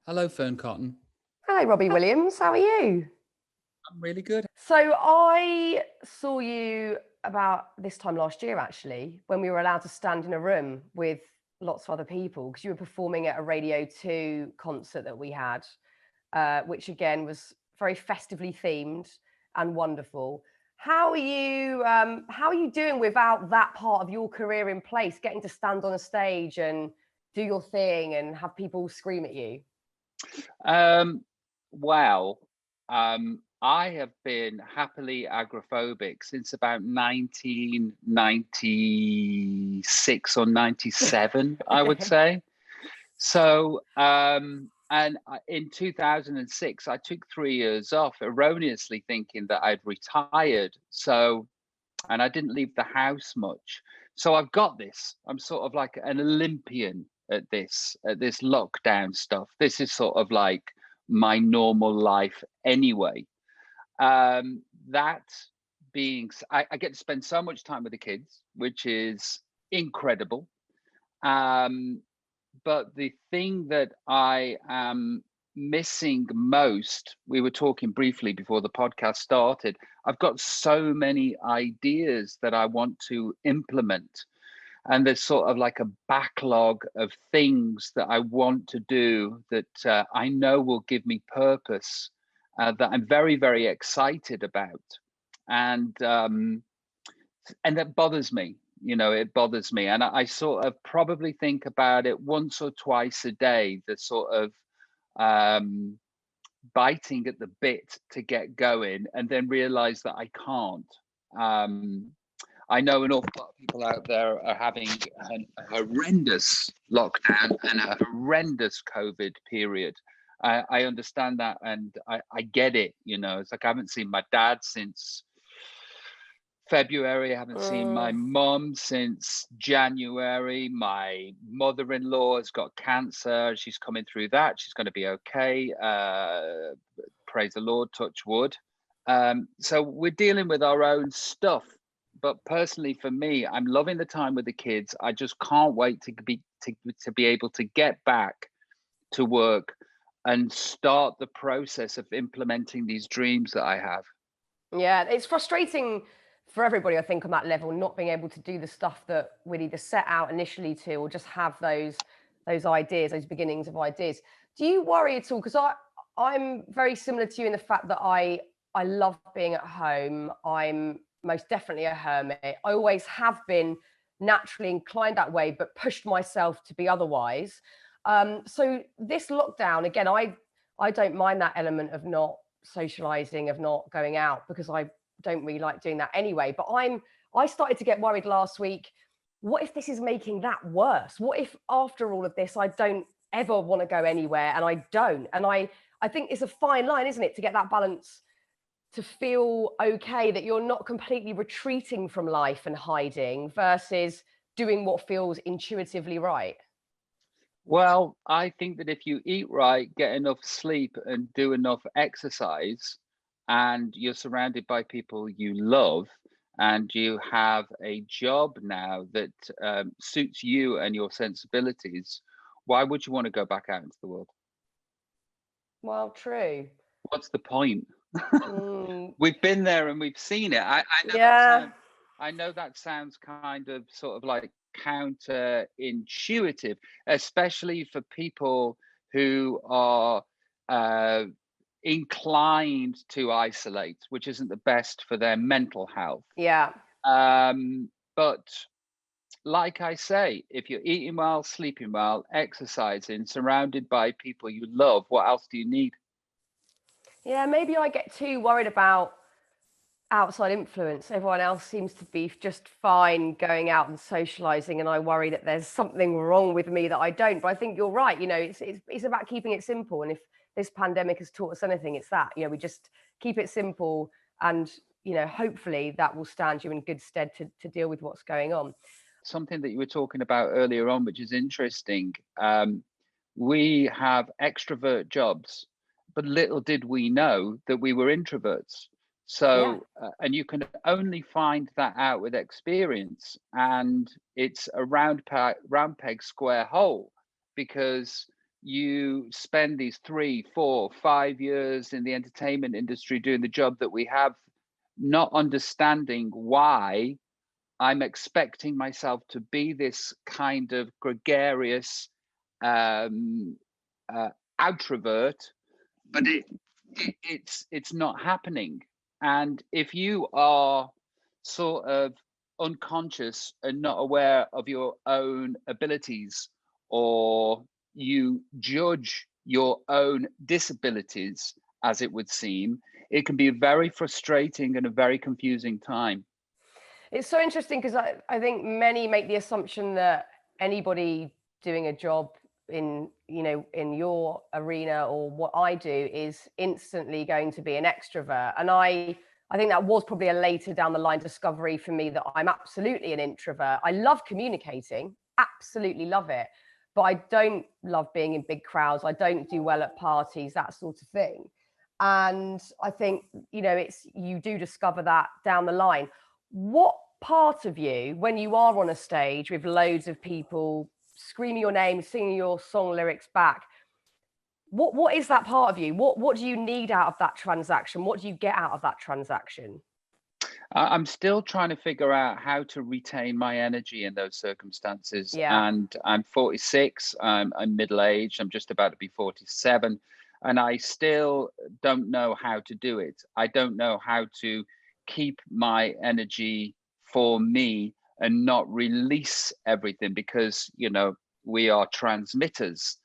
Hello, Fearne Cotton. Hi, Robbie Williams. How are you? I'm really good. So I saw you about this time last year, actually, when we were allowed to stand in a room with lots of other people, because you were performing at a Radio 2 concert that we had, which again was very festively themed and wonderful. How are you doing without that part of your career in place, getting to stand on a stage and do your thing and have people scream at you? Um, well, I have been happily agoraphobic since about 1996 or 97, I would say. So, in 2006, I took 3 years off, erroneously thinking that I'd retired. So, and I didn't leave the house much. So I've got this. I'm sort of like an Olympian at this lockdown stuff. This is sort of like my normal life anyway. That being, I get to spend so much time with the kids, which is incredible. But the thing that I am missing most, we were talking briefly before the podcast started, I've got so many ideas that I want to implement. And there's sort of like a backlog of things that I want to do that I know will give me purpose, that I'm very, very excited about. And that bothers me. It bothers me. And I sort of probably think about it once or twice a day, the sort of um, biting at the bit to get going and then realize that I can't. Um, I know an awful lot of people out there are having a horrendous lockdown and a horrendous COVID period. I understand that and I get it. It's like I haven't seen my dad since February. I haven't seen my mum since January. My mother-in-law has got cancer. She's coming through that. She's going to be okay. Praise the Lord, touch wood. So we're dealing with our own stuff. But personally, for me, I'm loving the time with the kids. I just can't wait to be able to get back to work and start the process of implementing these dreams that I have. Yeah, it's frustrating for everybody, I think, on that level, not being able to do the stuff that we'd either set out initially to, or just have those ideas, those beginnings of ideas. Do you worry at all? Because I'm very similar to you in the fact that I love being at home. I'm most definitely a hermit. I always have been naturally inclined that way, but pushed myself to be otherwise. So this lockdown, again, I don't mind that element of not socializing, of not going out, because I don't really like doing that anyway. But I started to get worried last week. What if this is making that worse? What if after all of this I don't ever want to go anywhere, and I don't? And I think it's a fine line, isn't it, to get that balance, to feel okay that you're not completely retreating from life and hiding versus doing what feels intuitively right. Well, I think that if you eat right, get enough sleep, and do enough exercise, and you're surrounded by people you love, and you have a job now that suits you and your sensibilities, why would you want to go back out into the world? Well, true. What's the point? Mm, We've been there and we've seen it. yeah. I know that sounds kind of sort of like counterintuitive, especially for people who are uh, inclined to isolate, which isn't the best for their mental health. Yeah. But like I say, if you're eating well, sleeping well, exercising, surrounded by people you love, what else do you need? Yeah, maybe I get too worried about outside influence. Everyone else seems to be just fine going out and socializing, and I worry that there's something wrong with me that I don't. But I think you're right. It's about keeping it simple. And if this pandemic has taught us anything, it's that. We just keep it simple, and hopefully that will stand you in good stead to deal with what's going on. Something that you were talking about earlier on, which is interesting. We have extrovert jobs, but little did we know that we were introverts. Yeah. So, and you can only find that out with experience. And it's a round peg, square hole, because you spend these 3, 4, 5 years in the entertainment industry doing the job that we have, not understanding why I'm expecting myself to be this kind of gregarious introvert, but it's not happening. And if you are sort of unconscious and not aware of your own abilities, or you judge your own disabilities, as it would seem, it can be very frustrating and a very confusing time. It's so interesting because I think many make the assumption that anybody doing a job in, you know, in your arena or what I do is instantly going to be an extrovert. And I think that was probably a later down the line discovery for me, that I'm absolutely an introvert. I love communicating, absolutely love it, but I don't love being in big crowds. I don't do well at parties, that sort of thing. And I think, you know, it's, you do discover that down the line. What part of you, when you are on a stage with loads of people screaming your name, singing your song lyrics back, what is that part of you? What do you need out of that transaction? What do you get out of that transaction? I'm still trying to figure out how to retain my energy in those circumstances. Yeah. And I'm 46, I'm middle-aged, I'm just about to be 47, and I still don't know how to do it. I don't know how to keep my energy for me and not release everything, because, you know, we are transmitters.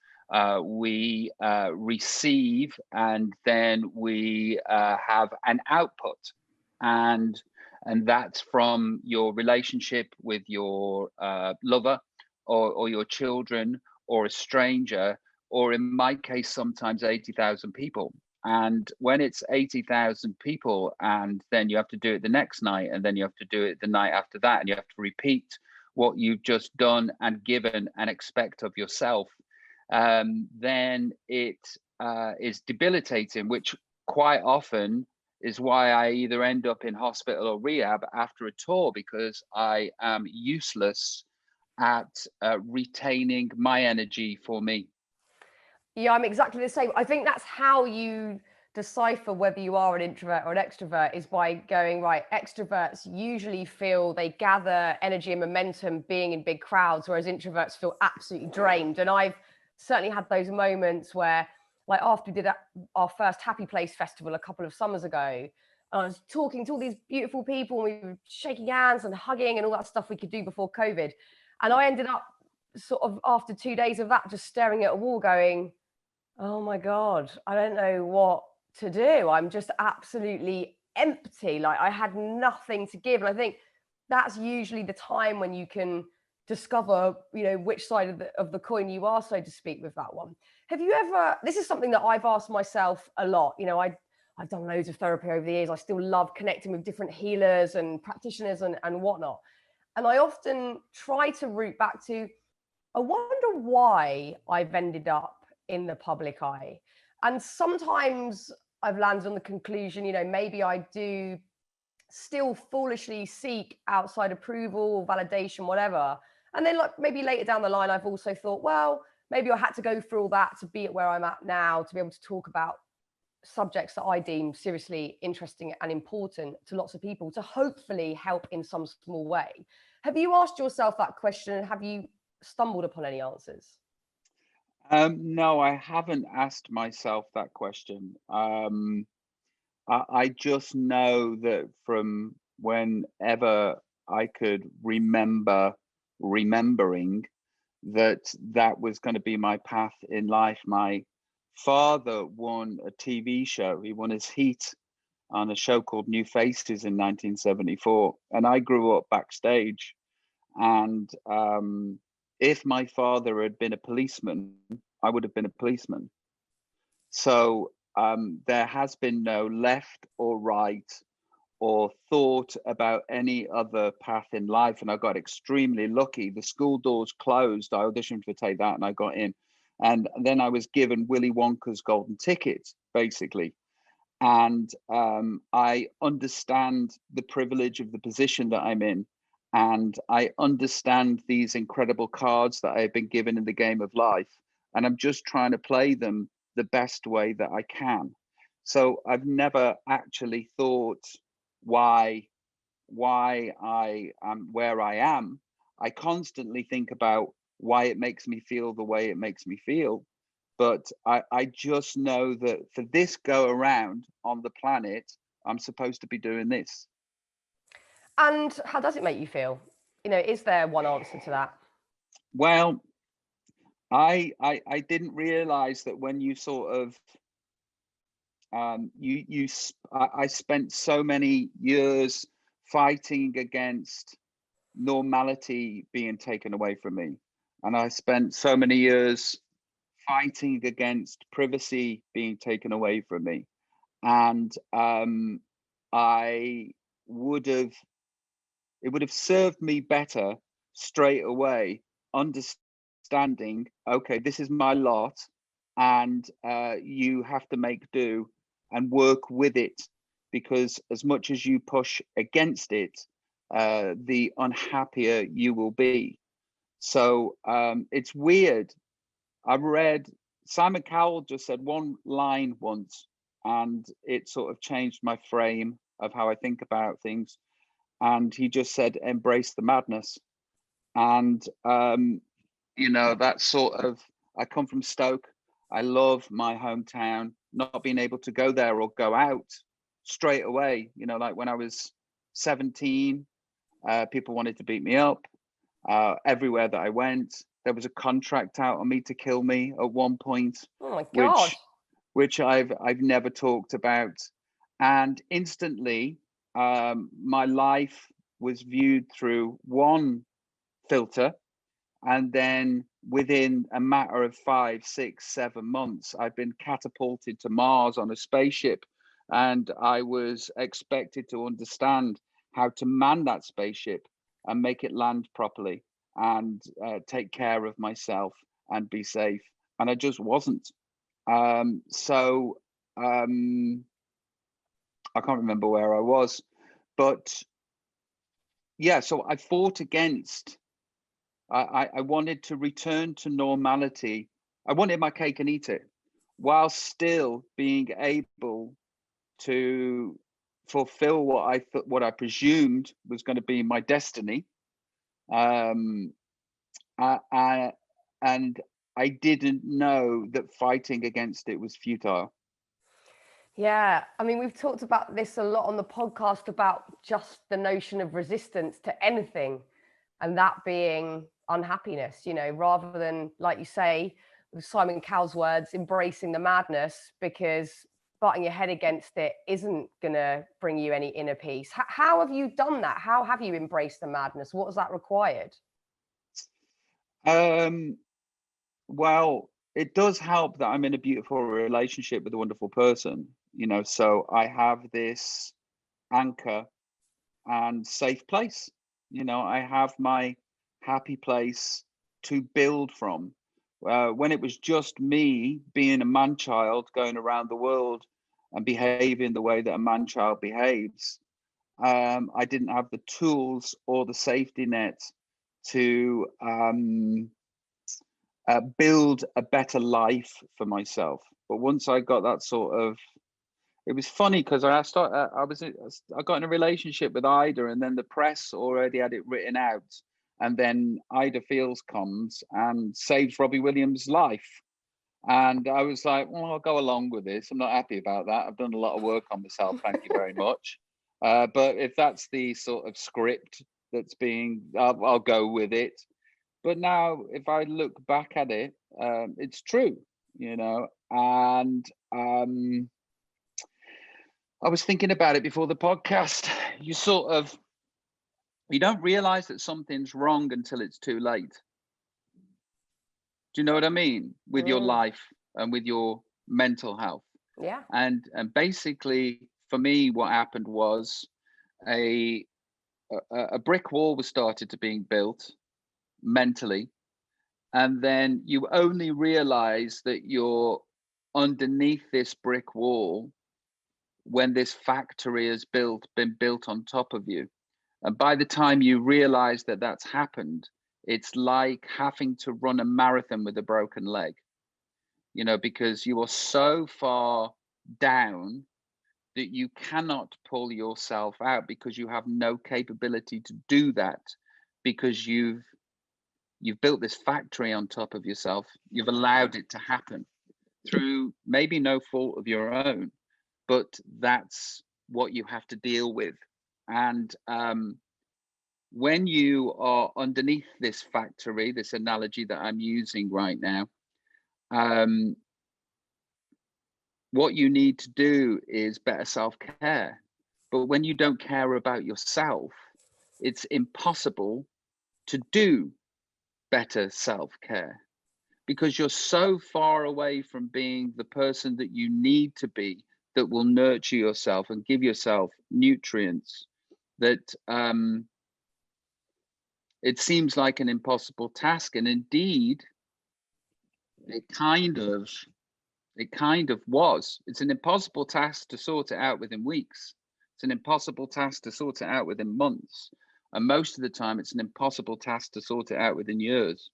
We receive, and then we have an output. And that's from your relationship with your lover, or your children, or a stranger, or in my case, sometimes 80,000 people. And when it's 80,000 people, and then you have to do it the next night, and then you have to do it the night after that, and you have to repeat what you've just done and given and expect of yourself, then it is debilitating, which quite often is why I either end up in hospital or rehab after a tour, because I am useless at retaining my energy for me. Yeah, I'm exactly the same. I think that's how you decipher whether you are an introvert or an extrovert, is by going, right, extroverts usually feel they gather energy and momentum being in big crowds, whereas introverts feel absolutely drained. And I've certainly had those moments where, like after we did our first Happy Place festival a couple of summers ago, I was talking to all these beautiful people, and we were shaking hands and hugging and all that stuff we could do before COVID. And I ended up sort of, after 2 days of that, just staring at a wall going, oh my God, I don't know what to do. I'm just absolutely empty. Like I had nothing to give. And I think that's usually the time when you can discover, you know, which side of the coin you are, so to speak, with that one. Have you ever, this is something that I've asked myself a lot, you know, I've done loads of therapy over the years. I still love connecting with different healers and practitioners and whatnot. And I often try to root back to, I wonder why I've ended up in the public eye. And sometimes I've landed on the conclusion, you know, maybe I do still foolishly seek outside approval, validation, whatever. And then, like, maybe later down the line, I've also thought, well, maybe I had to go through all that to be at where I'm at now, to be able to talk about subjects that I deem seriously interesting and important to lots of people, to hopefully help in some small way. Have you asked yourself that question, and have you stumbled upon any answers? No, I haven't asked myself that question. I just know that from whenever I could remember remembering, that was going to be my path in life. My father won a TV show. He won his heat on a show called New Faces in 1974, and I grew up backstage. And if my father had been a policeman, I would have been a policeman. So there has been no left or right or thought about any other path in life. And I got extremely lucky. The school doors closed. I auditioned for Take That and I got in. And then I was given Willy Wonka's golden ticket, basically. And I understand the privilege of the position that I'm in. And I understand these incredible cards that I've been given in the game of life. and I'm just trying to play them the best way that I can. So I've never actually thought why I am where I am. I constantly think about why it makes me feel the way it makes me feel. But I just know that for this go around on the planet, I'm supposed to be doing this. And how does it make you feel? You know, is there one answer to that? Well, I didn't realize that when you sort of I spent so many years fighting against normality being taken away from me, and I spent so many years fighting against privacy being taken away from me, and I would have it would have served me better straight away, understanding, okay, this is my lot, and you have to make do and work with it, because as much as you push against it, the unhappier you will be. So it's weird. I've read Simon Cowell just said one line once, and it sort of changed my frame of how I think about things. And he just said, "Embrace the madness." And you know, that sort of. I come from Stoke. I love my hometown. Not being able to go there or go out straight away. You know, like when I was 17, people wanted to beat me up. Everywhere that I went, there was a contract out on me to kill me at one point. Oh my God. which I've never talked about. And instantly, my life was viewed through one filter, and then within a matter of 5, 6, 7 months, I've been catapulted to Mars on a spaceship, and I was expected to understand how to man that spaceship and make it land properly and take care of myself and be safe. And I just wasn't. So I can't remember where I was, but yeah, so I fought against. I wanted to return to normality. I wanted my cake and eat it, while still being able to fulfill what I presumed was going to be my destiny. And I didn't know that fighting against it was futile. Yeah, I mean, we've talked about this a lot on the podcast about just the notion of resistance to anything, and that being unhappiness, you know, rather than, like you say, with Simon Cowell's words, embracing the madness, because butting your head against it isn't going to bring you any inner peace. How have you done that? How have you embraced the madness? What has that required? Well, it does help that I'm in a beautiful relationship with a wonderful person, you know, so I have this anchor and safe place. You know, I have my happy place to build from. When it was just me being a man child going around the world and behaving the way that a man child behaves, I didn't have the tools or the safety net to build a better life for myself. But once I got that sort of, it was funny because I got in a relationship with Ida, and then the press already had it written out, and then Ida Fields comes and saves Robbie Williams' life, and I was like, well, I'll go along with this. I'm not happy about that. I've done a lot of work on myself. Thank you very much. But if that's the sort of script that's being, I'll go with it. But now, if I look back at it, it's true, you know. And I was thinking about it before the podcast. You don't realize that something's wrong until it's too late. Do you know what I mean? With your life and with your mental health. Yeah. And basically, for me, what happened was a brick wall was started to being built mentally, and then you only realize that you're underneath this brick wall when this factory has been built on top of you. And by the time you realize that that's happened, it's like having to run a marathon with a broken leg. because you are so far down that you cannot pull yourself out, because you have no capability to do that, because you've built this factory on top of yourself. You've allowed it to happen through maybe no fault of your own, but that's what you have to deal with. And when you are underneath this factory, this analogy that I'm using right now, what you need to do is better self-care. But when you don't care about yourself, it's impossible to do better self-care, because you're so far away from being the person that you need to be, that will nurture yourself and give yourself nutrients, that it seems like an impossible task. And indeed, it kind of was. It's an impossible task to sort it out within weeks. It's an impossible task to sort it out within months. And most of the time, it's an impossible task to sort it out within years.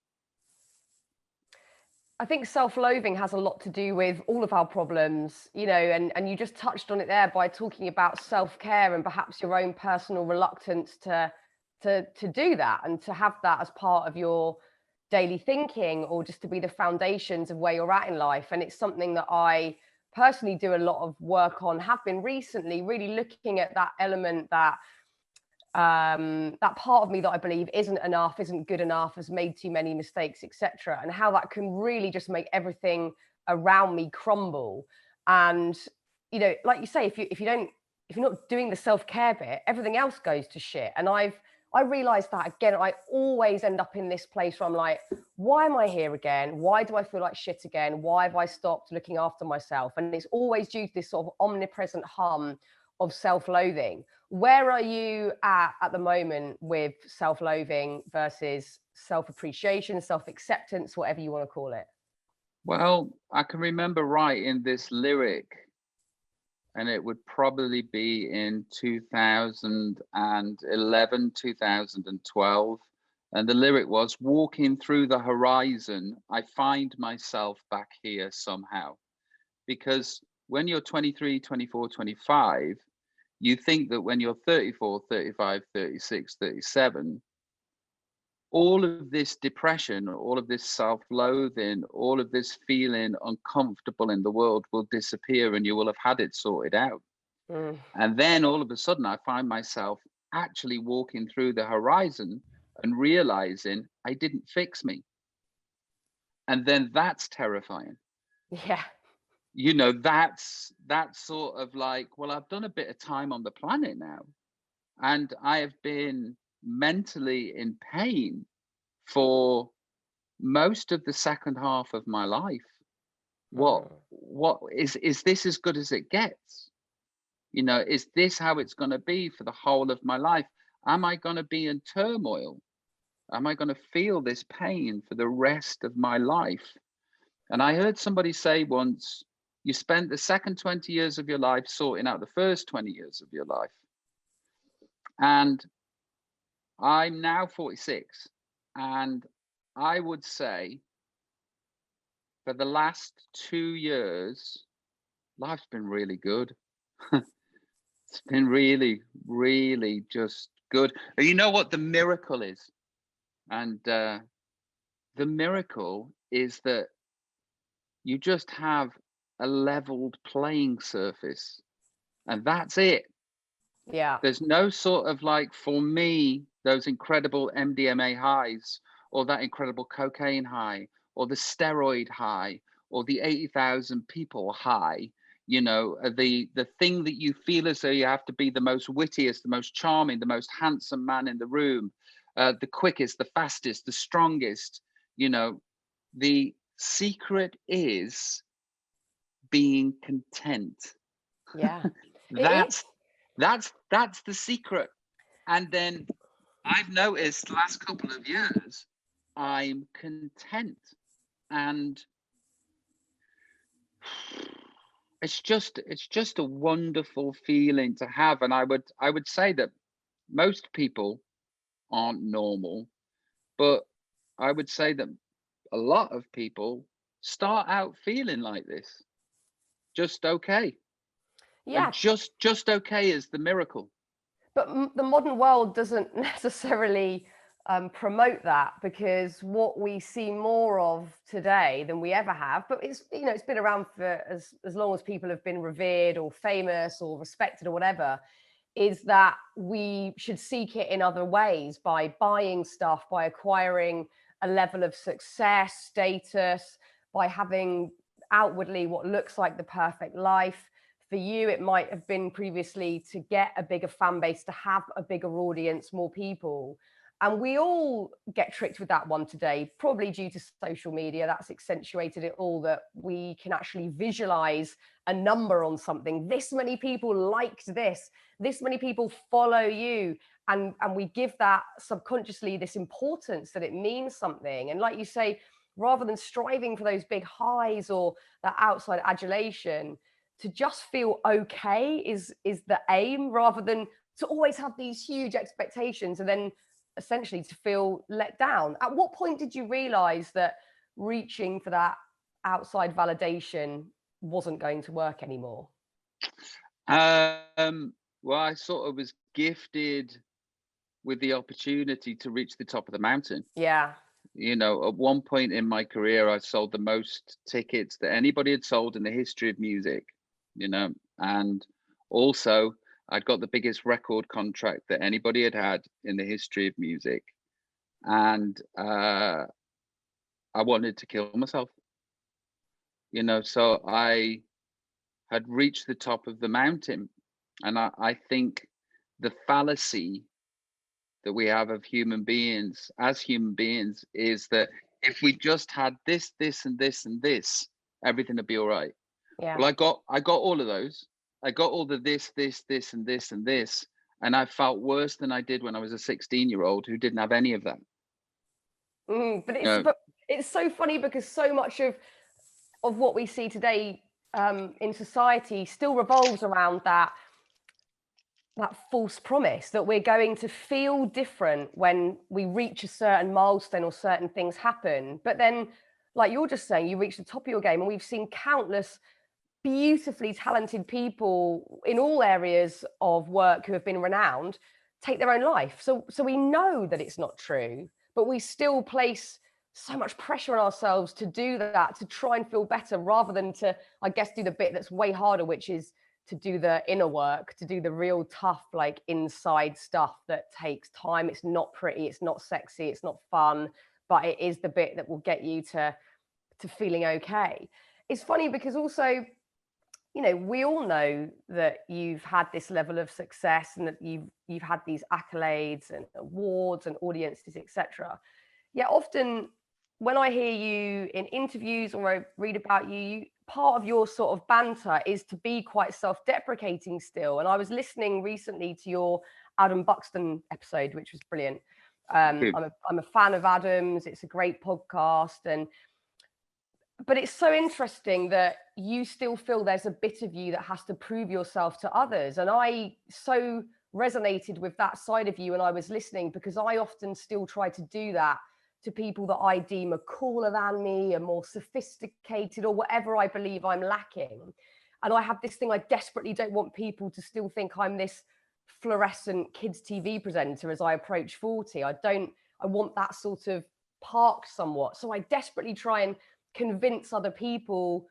I think self-loathing has a lot to do with all of our problems, and you just touched on it there by talking about self-care and perhaps your own personal reluctance to do that and to have that as part of your daily thinking, or just to be the foundations of where you're at in life. And it's something that I personally do a lot of work on, have been recently, really looking at that element, that part of me that I believe isn't enough, isn't good enough, has made too many mistakes, etc., and how that can really just make everything around me crumble. And like you say, if you're not doing the self-care bit, everything else goes to shit. And I realized that again. I always end up in this place where I'm like, why am I here again? Why do I feel like shit again? Why have I stopped looking after myself? And it's always due to this sort of omnipresent hum of self-loathing. Where are you at the moment with self-loathing versus self-appreciation, self-acceptance, whatever you want to call it? Well, I can remember writing this lyric, and it would probably be in 2011, 2012. And the lyric was, walking through the horizon, I find myself back here somehow. Because when you're 23, 24, 25, you think that when you're 34, 35, 36, 37, all of this depression, all of this self-loathing, all of this feeling uncomfortable in the world will disappear, and you will have had it sorted out. And then all of a sudden, I find myself actually walking through the horizon and realizing I didn't fix me. And then that's terrifying. Yeah. That's sort of like, well, I've done a bit of time on the planet now, and I have been mentally in pain for most of the second half of my life. What is this as good as it gets? Is this how it's going to be for the whole of my life? Am I going to be in turmoil? Am I going to feel this pain for the rest of my life? And I heard somebody say once, you spent the second 20 years of your life sorting out the first 20 years of your life. And I'm now 46. And I would say for the last 2 years, life's been really good. It's been really, really just good. And you know what the miracle is? And the miracle is that you just have a leveled playing surface, and that's it. Yeah. There's no sort of, like, for me, those incredible MDMA highs, or that incredible cocaine high, or the steroid high, or the 80,000 people high, the thing that you feel as though you have to be the most wittiest, the most charming, the most handsome man in the room, the quickest, the fastest, the strongest. The secret is being content. Yeah. That's the secret. And then I've noticed the last couple of years, I'm content, and it's just a wonderful feeling to have. And I would say that most people aren't normal, but I would say that a lot of people start out feeling like this, just okay. Yeah. And just okay is the miracle. But the modern world doesn't necessarily promote that, because what we see more of today than we ever have, but it's, you know, it's been around for as long as people have been revered or famous or respected or whatever, is that we should seek it in other ways, by buying stuff, by acquiring a level of success, status, by having outwardly what looks like the perfect life. For you, it might have been previously to get a bigger fan base, to have a bigger audience, more people. And we all get tricked with that one today, probably due to social media. That's accentuated it all, that we can actually visualize a number on something. This many people liked this many people follow you. And we give that subconsciously this importance, that it means something. And like you say, rather than striving for those big highs or that outside adulation, to just feel okay is the aim, rather than to always have these huge expectations and then essentially to feel let down. At what point did you realize that reaching for that outside validation wasn't going to work anymore? Well, I sort of was gifted with the opportunity to reach the top of the mountain. Yeah. You know, at one point in my career, I sold the most tickets that anybody had sold in the history of music, you know, and also I'd got the biggest record contract that anybody had had in the history of music. And I wanted to kill myself, you know, so I had reached the top of the mountain. And I think the fallacy that we have of human beings as human beings is that if we just had this, this, and this, and this, everything would be all right. Yeah. Well, I got all of those. I got all the this, and this, and this. And I felt worse than I did when I was a 16-year-old who didn't have any of that. But it's so funny, because so much of what we see today in society still revolves around that false promise that we're going to feel different when we reach a certain milestone or certain things happen. But then, like you're just saying, you reach the top of your game, and we've seen countless beautifully talented people in all areas of work who have been renowned take their own life. So we know that it's not true, but we still place so much pressure on ourselves to do that, to try and feel better, rather than to, I guess, do the bit that's way harder, which is to do the inner work, to do the real tough, like inside stuff that takes time. It's not pretty, it's not sexy, it's not fun, but it is the bit that will get you to feeling okay. It's funny because also, you know, we all know that you've had this level of success and that you've had these accolades and awards and audiences, etc. Yet often when I hear you in interviews or I read about you, part of your sort of banter is to be quite self-deprecating still. And I was listening recently to your Adam Buxton episode, which was brilliant. I'm a fan of Adam's. It's a great podcast. But it's so interesting that you still feel there's a bit of you that has to prove yourself to others. And I so resonated with that side of you when I was listening, because I often still try to do that to people that I deem are cooler than me, are more sophisticated, or whatever I believe I'm lacking. And I have this thing, I desperately don't want people to still think I'm this fluorescent kids TV presenter as I approach 40. I want that sort of parked somewhat. So I desperately try and convince other people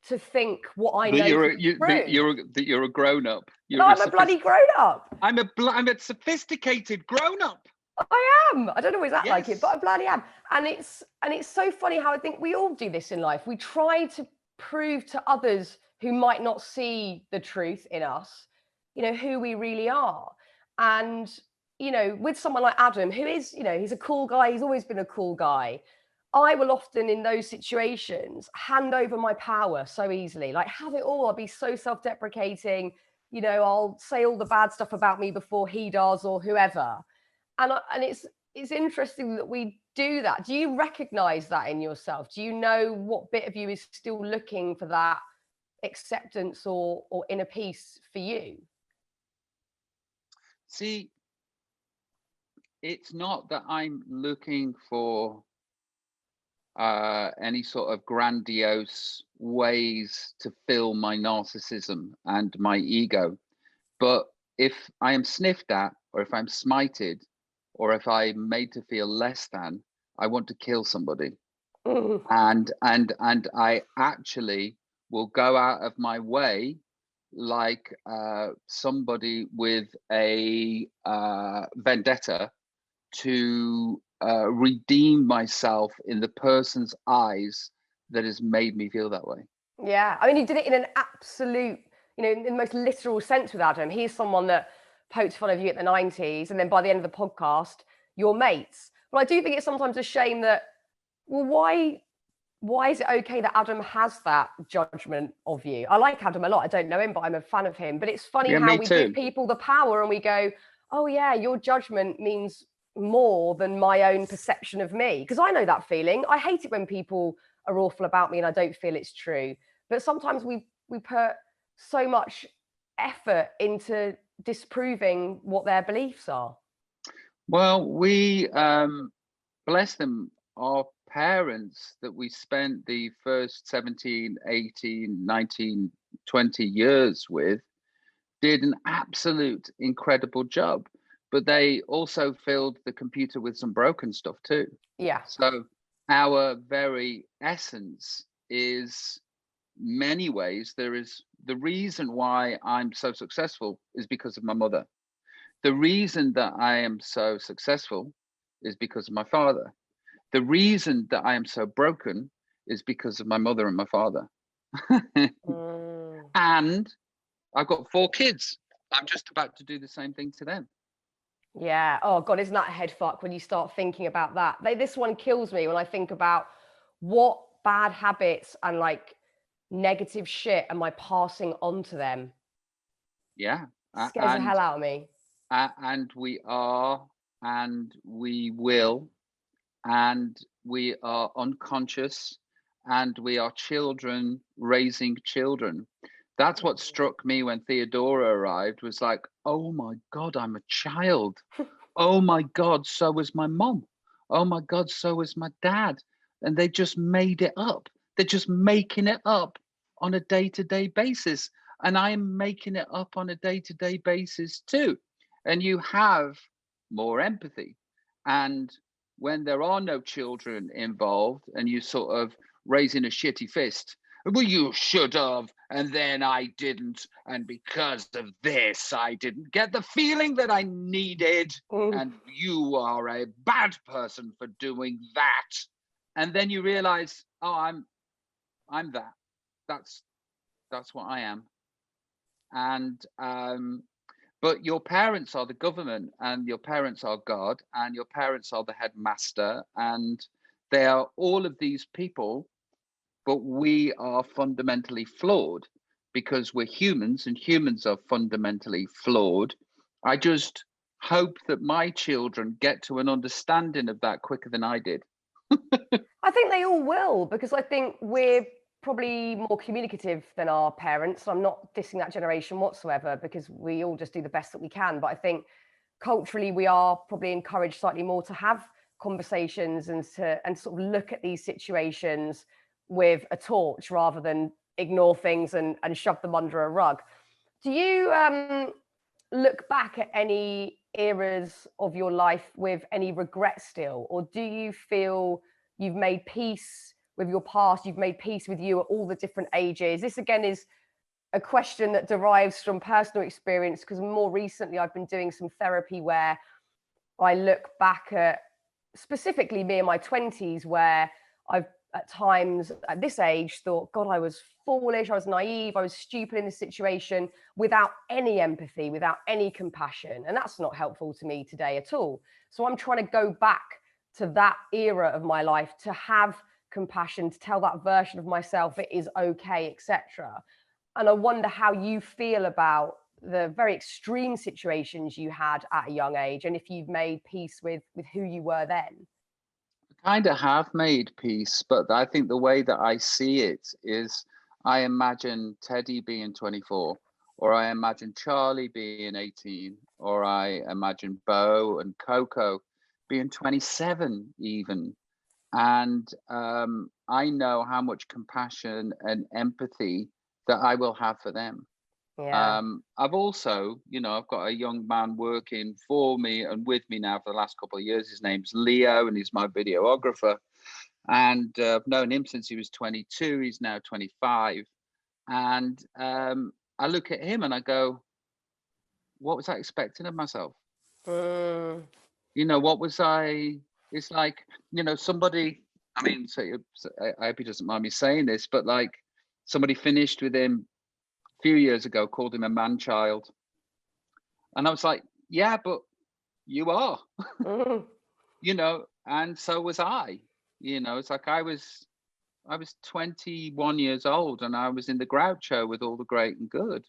to think what I know. That you're a grown up. I'm a bloody grown up. I'm a sophisticated grown up. I am. I don't always act like it, but I bloody am. And it's so funny how I think we all do this in life. We try to prove to others who might not see the truth in us, you know, who we really are. And, you know, with someone like Adam, who is, you know, he's a cool guy. He's always been a cool guy. I will often in those situations hand over my power so easily, like have it all. I'll be so self-deprecating, you know, I'll say all the bad stuff about me before he does or whoever. And it's interesting that we do that. Do you recognize that in yourself? Do you know what bit of you is still looking for that acceptance or inner peace for you? See, it's not that I'm looking for any sort of grandiose ways to fill my narcissism and my ego. But if I am sniffed at, or if I'm smited, or if I'm made to feel less than, I want to kill somebody. And I actually will go out of my way, like somebody with a vendetta, to redeem myself in the person's eyes that has made me feel that way. Yeah, I mean, you did it in an absolute, in the most literal sense with Adam. He's someone that poked fun of you at the 90s, and then by the end of the podcast, you're mates. But I do think it's sometimes a shame that, well, why is it okay that Adam has that judgment of you? I like Adam a lot. I don't know him, but I'm a fan of him. But it's funny how we give people the power and we go, oh yeah, your judgment means more than my own perception of me. Because I know that feeling. I hate it when people are awful about me and I don't feel it's true. But sometimes we put so much effort into disproving what their beliefs are. Well, we, bless them, our parents that we spent the first 17, 18, 19, 20 years with did an absolute incredible job. But they also filled the computer with some broken stuff too. Yeah. So our very essence is, many ways, there is the reason why I'm so successful is because of my mother. The reason that I am so successful is because of my father. The reason that I am so broken is because of my mother and my father. And I've got 4 kids. I'm just about to do the same thing to them. Yeah. Oh God, isn't that a head fuck when you start thinking about that? This one kills me when I think about what bad habits and like negative shit am I passing on to them. Yeah. Scares the hell out of me. And we are, and we will, and we are unconscious, and we are children raising children. That's what struck me when Theodora arrived, was like, oh my God, I'm a child. Oh my God, so was my mom. Oh my God, so was my dad. And they just made it up. They're just making it up on a day-to-day basis. And I'm making it up on a day-to-day basis too. And you have more empathy. And when there are no children involved and you sort of raising a shitty fist, well, you should have, and then I didn't, and because of this, I didn't get the feeling that I needed, and you are a bad person for doing that. And then you realize, oh, I'm that. That's what I am. And but your parents are the government, and your parents are God, and your parents are the headmaster, and they are all of these people. But we are fundamentally flawed because we're humans, and humans are fundamentally flawed. I just hope that my children get to an understanding of that quicker than I did. I think they all will, because I think we're probably more communicative than our parents. I'm not dissing that generation whatsoever, because we all just do the best that we can. But I think culturally we are probably encouraged slightly more to have conversations and sort of look at these situations with a torch rather than ignore things and shove them under a rug. Do you look back at any eras of your life with any regret still, or do you feel you've made peace with your past, you've made peace with you at all the different ages? This again is a question that derives from personal experience, because more recently I've been doing some therapy where I look back at specifically me in my 20s, where I've at times at this age thought, God, I was foolish, I was naive, I was stupid in this situation, without any empathy, without any compassion. And that's not helpful to me today at all. So I'm trying to go back to that era of my life to have compassion, to tell that version of myself it is okay, etc. And I wonder how you feel about the very extreme situations you had at a young age, and if you've made peace with who you were then. Kind of have made peace, but I think the way that I see it is, I imagine Teddy being 24, or I imagine Charlie being 18, or I imagine Bo and Coco being 27 even. And I know how much compassion and empathy that I will have for them. Yeah. I've also, I've got a young man working for me and with me now for the last couple of years. His name's Leo, and he's my videographer. And I've known him since he was 22. He's now 25. And I look at him and I go, what was I expecting of myself? Mm. What was I? It's like, somebody, I mean, I hope he doesn't mind me saying this, but like somebody finished with him a few years ago, called him a man child. And I was like, yeah, but you are, Mm. and so was I. It's like I was 21 years old and I was in the Groucho with all the great and good.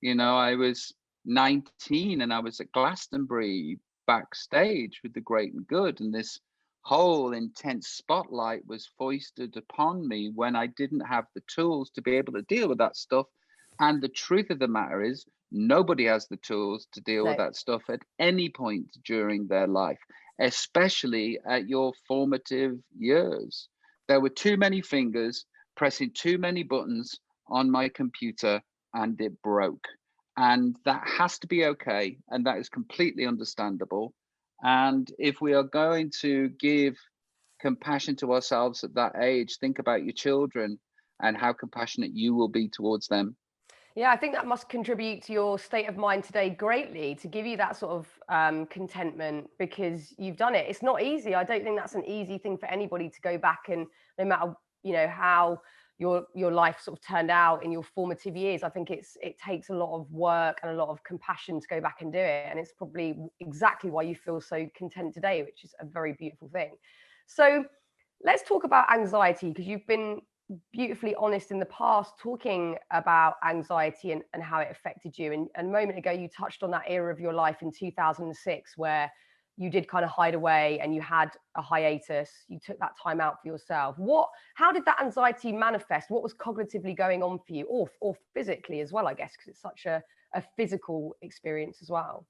I was 19 and I was at Glastonbury backstage with the great and good. And this whole intense spotlight was foisted upon me when I didn't have the tools to be able to deal with that stuff. And the truth of the matter is, nobody has the tools to deal with No. that stuff at any point during their life, especially at your formative years. There were too many fingers pressing too many buttons on my computer and it broke. And that has to be okay. And that is completely understandable. And if we are going to give compassion to ourselves at that age, think about your children and how compassionate you will be towards them. Yeah, I think that must contribute to your state of mind today greatly, to give you that sort of contentment, because you've done it. It's not easy. I don't think that's an easy thing for anybody to go back, and no matter how your life sort of turned out in your formative years, I think it takes a lot of work and a lot of compassion to go back and do it. And it's probably exactly why you feel so content today, which is a very beautiful thing. So let's talk about anxiety, because you've been beautifully honest in the past talking about anxiety and how it affected you. And a moment ago, you touched on that era of your life in 2006 where you did kind of hide away and you had a hiatus. You took that time out for yourself. How did that anxiety manifest? What was cognitively going on for you, or physically as well, I guess, because it's such a physical experience as well?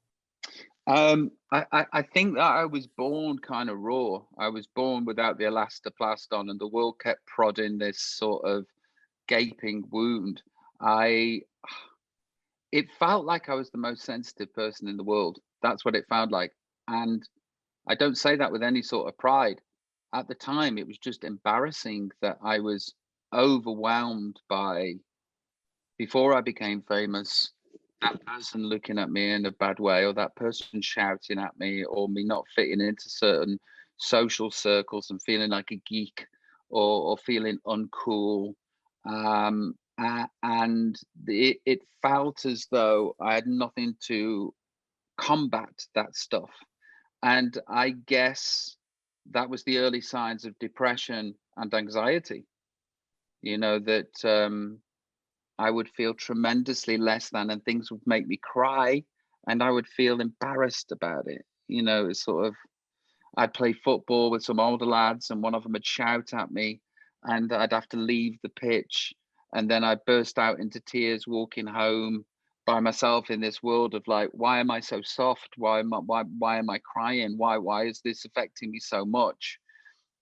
I think that I was born kind of raw. I was born without the elastoplast on, and the world kept prodding this sort of gaping wound. It felt like I was the most sensitive person in the world. That's what it felt like. And I don't say that with any sort of pride. At the time, it was just embarrassing that I was overwhelmed by, before I became famous, that person looking at me in a bad way, or that person shouting at me, or me not fitting into certain social circles and feeling like a geek, or feeling uncool. And it felt as though I had nothing to combat that stuff. And I guess that was the early signs of depression and anxiety, that I would feel tremendously less than, and things would make me cry, and I would feel embarrassed about it. It's sort of, I'd play football with some older lads, and one of them would shout at me, and I'd have to leave the pitch, and then I'd burst out into tears walking home by myself in this world of like, why am I so soft? Why am I crying? Why is this affecting me so much?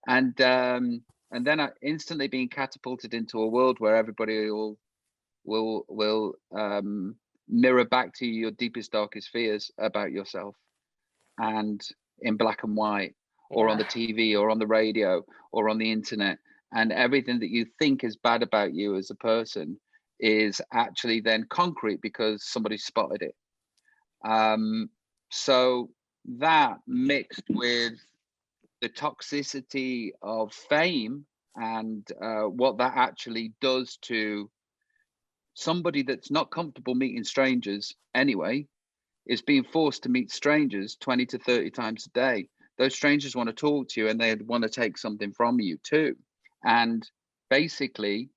And then I instantly being catapulted into a world where everybody will mirror back to you your deepest, darkest fears about yourself, and in black and white, or on the TV, or on the radio, or on the internet. And everything that you think is bad about you as a person is actually then concrete because somebody spotted it. So that, mixed with the toxicity of fame and what that actually does to somebody that's not comfortable meeting strangers anyway, is being forced to meet strangers 20 to 30 times a day. Those strangers want to talk to you and they want to take something from you too. And basically,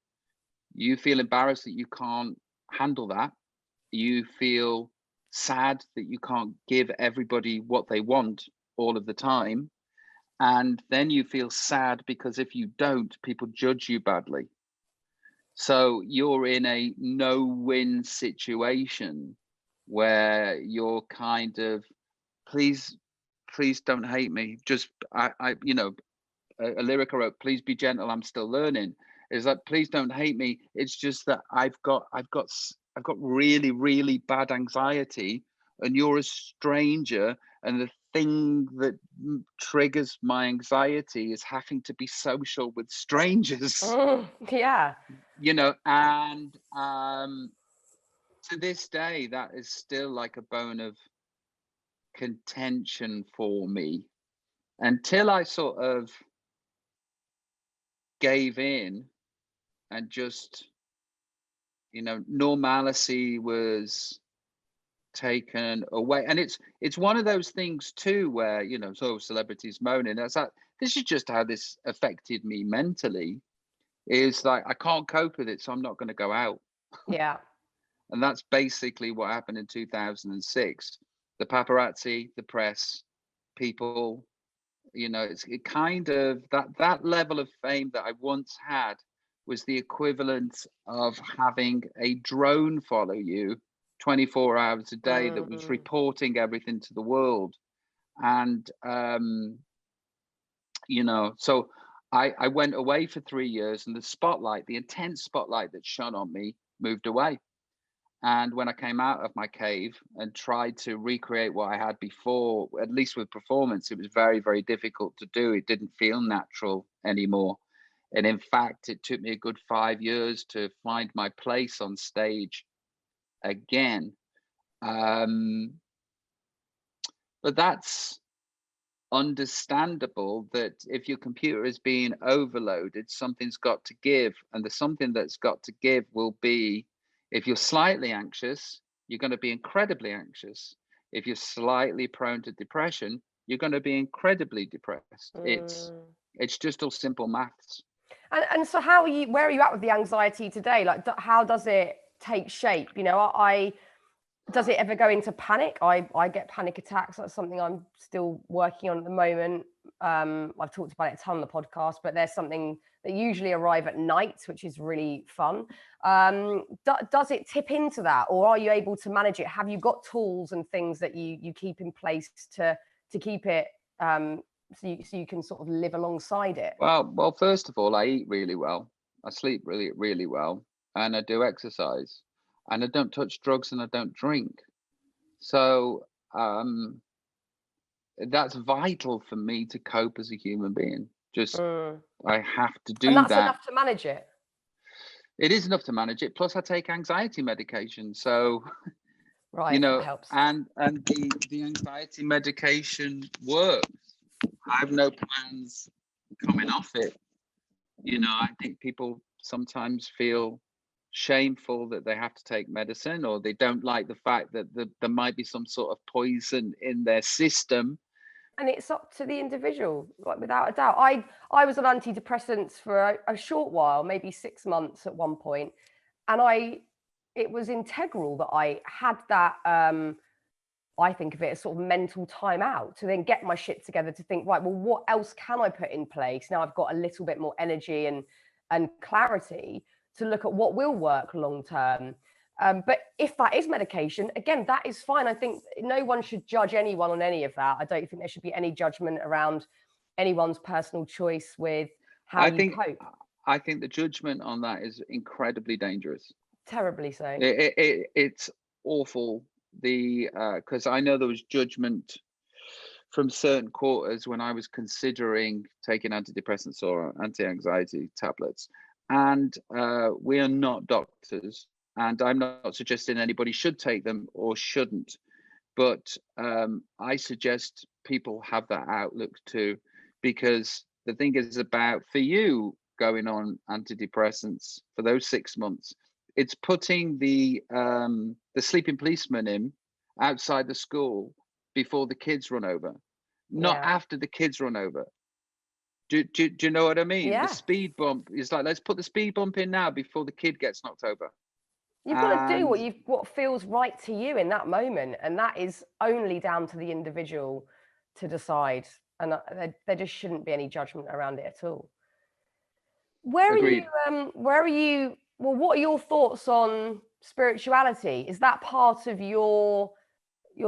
you feel embarrassed that you can't handle that. You feel sad that you can't give everybody what they want all of the time. And then you feel sad because if you don't, people judge you badly. So you're in a no-win situation where you're kind of, please don't hate me. Just I a lyric I wrote, "Please be gentle, I'm still learning," is like, please don't hate me. It's just that I've got really, really bad anxiety, and you're a stranger, and the thing that triggers my anxiety is having to be social with strangers. Yeah. You know, and to this day, that is still like a bone of contention for me, until I sort of gave in and just, you know, normalcy was taken away. And it's one of those things too where, you know, so celebrities moaning, that's like, this is just how this affected me mentally, is like, I can't cope with it, so I'm not going to go out. Yeah. And that's basically what happened in 2006. The paparazzi, the press, people, you know, it kind of, that level of fame that I once had was the equivalent of having a drone follow you 24 hours a day that was reporting everything to the world. And you know, so I went away for 3 years, and the spotlight, the intense spotlight that shone on me, moved away. And when I came out of my cave and tried to recreate what I had before, at least with performance, it was very, very difficult to do. It didn't feel natural anymore. And in fact, it took me a good 5 years to find my place on stage again. But that's understandable, that if your computer is being overloaded, something's got to give. And the something that's got to give will be, if you're slightly anxious, you're going to be incredibly anxious. If you're slightly prone to depression, you're going to be incredibly depressed. It's just all simple maths. And so where are you at with the anxiety today? Like, how does it take shape? You know, does it ever go into panic? I get panic attacks. That's something I'm still working on at the moment. I've talked about it a ton on the podcast, but there's something that usually arrive at night, which is really fun. Does it tip into that, or are you able to manage it? Have you got tools and things that you keep in place to keep it so you can sort of live alongside it? Well, first of all, I eat really well. I sleep really, really well, and I do exercise, and I don't touch drugs, and I don't drink. So that's vital for me to cope as a human being. Just I have to do that. And that's enough to manage it. It is enough to manage it. Plus, I take anxiety medication, so right, you know, that helps. and the anxiety medication works. I have no plans coming off it. You know, I think people sometimes feel shameful that they have to take medicine, or they don't like the fact that there might be some sort of poison in their system. And it's up to the individual, like, without a doubt. I was on antidepressants for a short while, maybe 6 months at one point, and it was integral that I had that. I think of it as sort of mental time out to then get my shit together, to think, right, well, what else can I put in place now? I've got a little bit more energy and clarity to look at what will work long term. But if that is medication, again, that is fine. I think no one should judge anyone on any of that. I don't think there should be any judgment around anyone's personal choice with how you cope. I think the judgment on that is incredibly dangerous. Terribly so. It's awful. Because I know there was judgment from certain quarters when I was considering taking antidepressants or anti-anxiety tablets. And we are not doctors, and I'm not suggesting anybody should take them or shouldn't. But I suggest people have that outlook too, because the thing is about, for you going on antidepressants for those 6 months, it's putting the sleeping policeman in outside the school before the kids run over, not after the kids run over. Do you know what I mean? Yeah. The speed bump is like, let's put the speed bump in now before the kid gets knocked over. You've got to do what feels right to you in that moment, and that is only down to the individual to decide. And there just shouldn't be any judgment around it at all. Agreed. Where are you? Well, what are your thoughts on spirituality? Is that part of your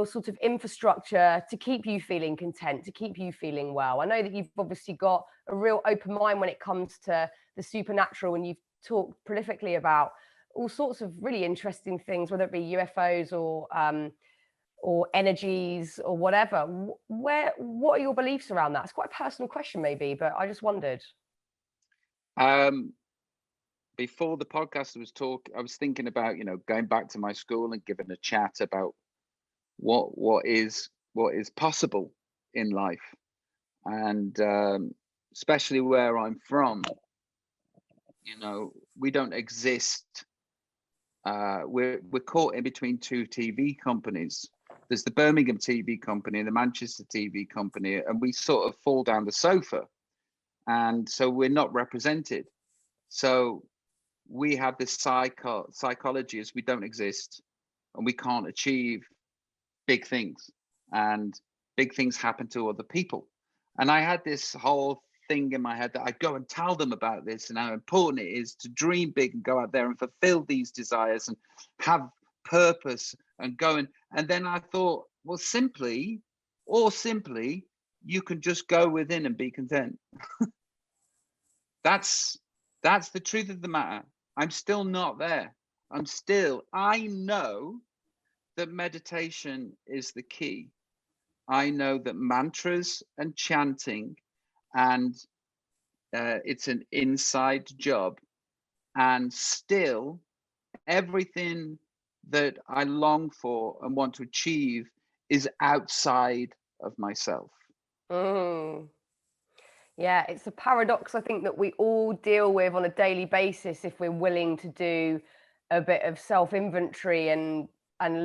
sort of infrastructure to keep you feeling content, to keep you feeling well? I know that you've obviously got a real open mind when it comes to the supernatural, and you've talked prolifically about all sorts of really interesting things, whether it be UFOs or energies or whatever. What are your beliefs around that? It's quite a personal question maybe, but I just wondered. Before the podcast I was thinking about, going back to my school and giving a chat about what is possible in life. And especially where I'm from, we don't exist. We're caught in between two TV companies. There's the Birmingham TV company and the Manchester TV company, and we sort of fall down the sofa, and so we're not represented. So we have this psychology as we don't exist, and we can't achieve big things, and big things happen to other people. And I had this whole thing in my head that I'd go and tell them about this and how important it is to dream big and go out there and fulfill these desires and have purpose and and then I thought, well, simply you can just go within and be content. That's the truth of the matter. I'm still not there. I know that meditation is the key. I know that mantras and chanting, and it's an inside job, and still everything that I long for and want to achieve is outside of myself. Yeah, it's a paradox, I think, that we all deal with on a daily basis if we're willing to do a bit of self-inventory and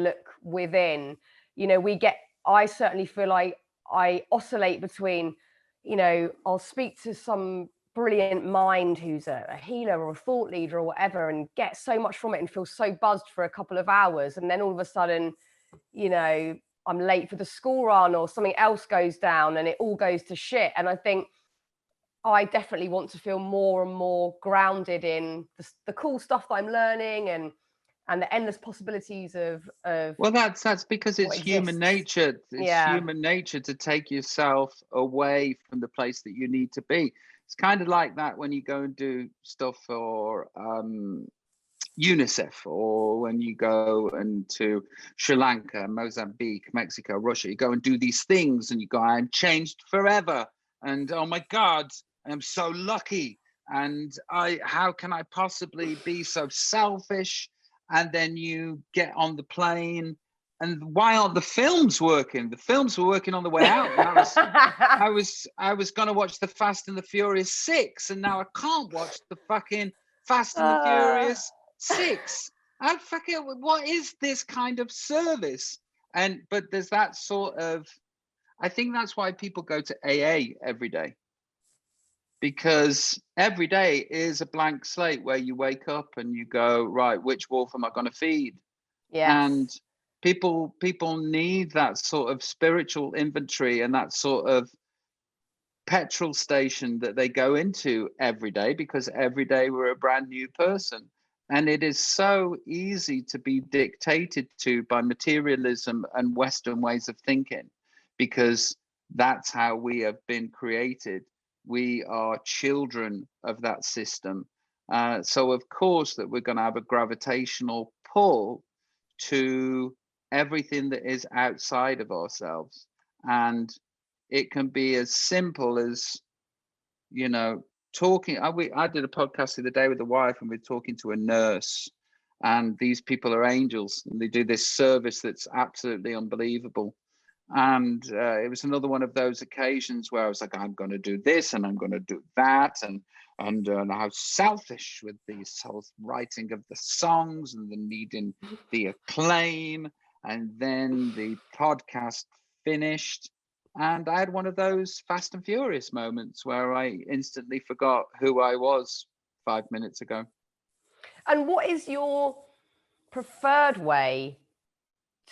look within. I certainly feel like I oscillate between, I'll speak to some brilliant mind who's a healer or a thought leader or whatever, and get so much from it and feel so buzzed for a couple of hours, and then all of a sudden, I'm late for the school run or something else goes down and it all goes to shit. And I think I definitely want to feel more and more grounded in the cool stuff that I'm learning and the endless possibilities of well, that's because it's human nature. Human nature to take yourself away from the place that you need to be. It's kind of like that when you go and do stuff for UNICEF, or when you go into Sri Lanka, Mozambique, Mexico, Russia. You go and do these things and you go, I'm changed forever, and oh my God, I'm so lucky, and how can I possibly be so selfish? And then you get on the plane, and why aren't the films working? The films were working on the way out. I was going to watch the Fast and the Furious 6, and now I can't watch the fucking Fast and the Furious 6. What is this kind of service? But there's that sort of, I think that's why people go to AA every day. Because every day is a blank slate where you wake up and you go, right, which wolf am I going to feed? Yes. And people need that sort of spiritual inventory and that sort of petrol station that they go into every day, because every day we're a brand new person. And it is so easy to be dictated to by materialism and Western ways of thinking, because that's how we have been created. We are children of that system. So of course that we're going to have a gravitational pull to everything that is outside of ourselves. And it can be as simple as, talking. I did a podcast the other day with the wife, and we're talking to a nurse, and these people are angels, and they do this service that's absolutely unbelievable. And it was another one of those occasions where I was like, I'm going to do this and I'm going to do that, and how selfish with the whole writing of the songs and the needing the acclaim. And then the podcast finished, and I had one of those Fast and Furious moments where I instantly forgot who I was 5 minutes ago. And what is your preferred way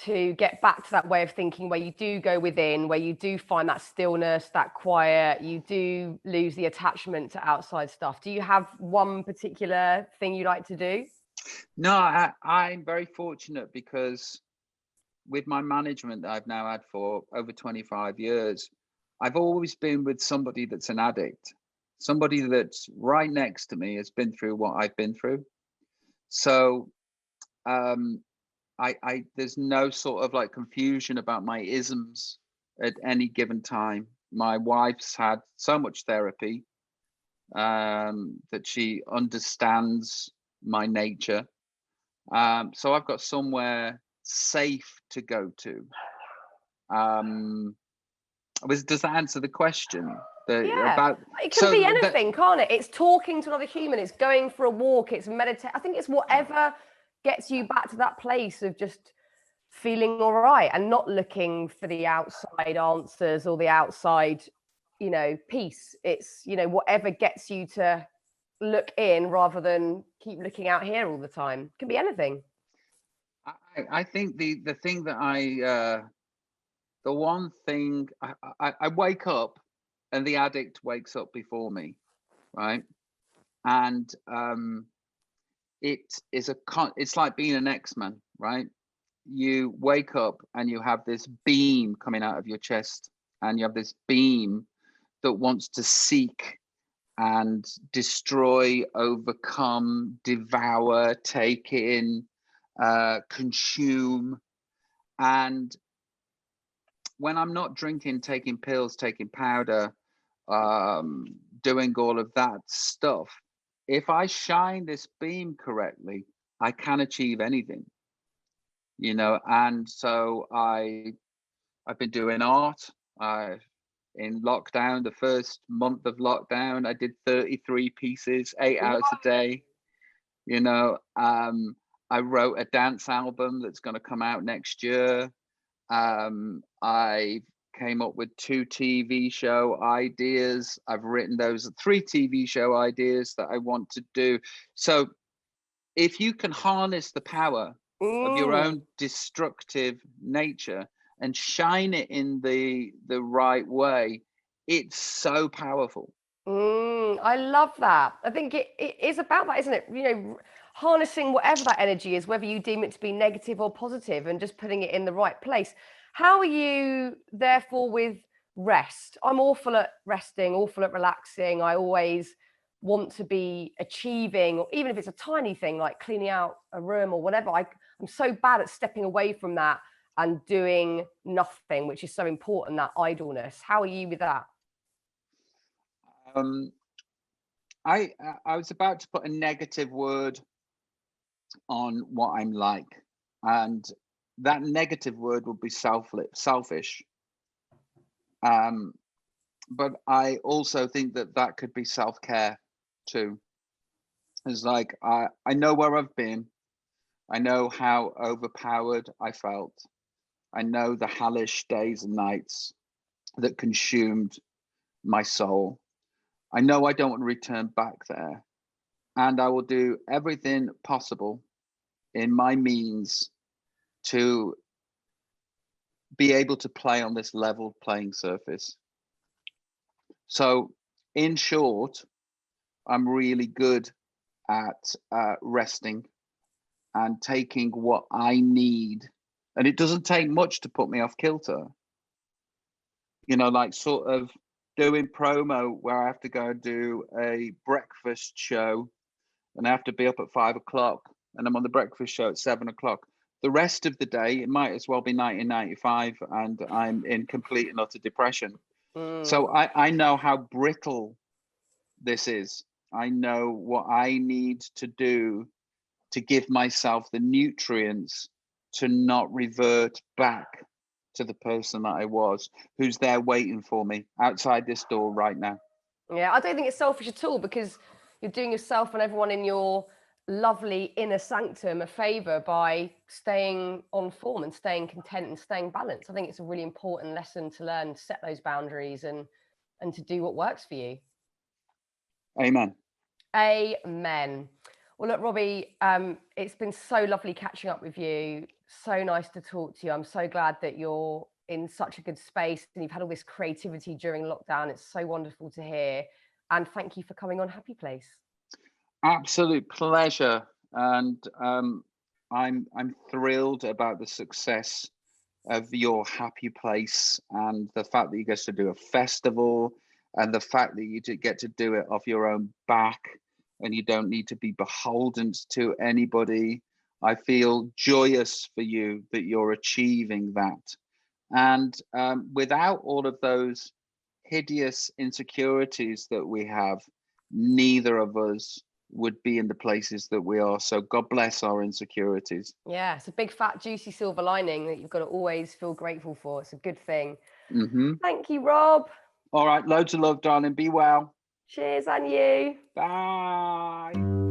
to get back to that way of thinking, where you do go within, where you do find that stillness, that quiet, you do lose the attachment to outside stuff? Do you have one particular thing you like to do? No, I'm very fortunate, because with my management that I've now had for over 25 years, I've always been with somebody that's an addict, somebody that's right next to me has been through what I've been through. So I there's no sort of like confusion about my isms at any given time. My wife's had so much therapy that she understands my nature. So I've got somewhere safe to go to. Does that answer the question? Yeah, it can be anything, can't it? It's talking to another human, it's going for a walk, it's meditate. I think it's whatever gets you back to that place of just feeling all right and not looking for the outside answers or the outside, peace. It's, whatever gets you to look in rather than keep looking out here all the time. It can be anything. I think the thing that the one thing I wake up and the addict wakes up before me, right? And it's like being an X-Man, right? You wake up and you have this beam coming out of your chest, and you have this beam that wants to seek and destroy, overcome, devour, take in, consume. And when I'm not drinking, taking pills, taking powder, doing all of that stuff, if I shine this beam correctly, I can achieve anything, and so I've been doing art. In lockdown, the first month of lockdown, I did 33 pieces, 8 hours a day. I wrote a dance album that's going to come out next year. I came up with 2 TV show ideas. I've written those 3 TV show ideas that I want to do. So if you can harness the power of your own destructive nature and shine it in the right way, it's so powerful. I love that. I think it is about that, isn't it? Harnessing whatever that energy is, whether you deem it to be negative or positive, and just putting it in the right place. How are you, therefore, with rest? I'm awful at resting, awful at relaxing. I always want to be achieving, or even if it's a tiny thing like cleaning out a room or whatever. I'm so bad at stepping away from that and doing nothing, which is so important, that idleness. How are you with that? I was about to put a negative word on what I'm like, and that negative word would be selfish. But I also think that could be self-care too. It's like I know where I've been. I know how overpowered I felt. I know the hellish days and nights that consumed my soul. I know I don't want to return back there. And I will do everything possible in my means to be able to play on this level playing surface. So in short, I'm really good at resting and taking what I need. And it doesn't take much to put me off kilter. Like sort of doing promo where I have to go do a breakfast show and I have to be up at 5 o'clock and I'm on the breakfast show at 7 o'clock. The rest of the day, it might as well be 1995 and I'm in complete and utter depression. So I know how brittle this is. I know what I need to do to give myself the nutrients to not revert back to the person that I was, who's there waiting for me outside this door right now. Yeah, I don't think it's selfish at all, because you're doing yourself and everyone in your lovely inner sanctum a favor by staying on form and staying content and staying balanced. I think it's a really important lesson to learn, to set those boundaries and to do what works for you. Amen. Amen. Well, look, Robbie, it's been so lovely catching up with you. So nice to talk to you. I'm so glad that you're in such a good space and you've had all this creativity during lockdown. It's so wonderful to hear. And thank you for coming on Happy Place. Absolute pleasure. And I'm thrilled about the success of your happy place, and the fact that you get to do a festival, and the fact that you get to do it off your own back, and you don't need to be beholden to anybody. I feel joyous for you that you're achieving that. And without all of those hideous insecurities that we have, neither of us would be in the places that we are. So God bless our insecurities. Yeah, it's a big fat juicy silver lining that you've got to always feel grateful for. It's a good thing. Thank you, Rob. All right, loads of love, darling. Be well. Cheers, and you. Bye.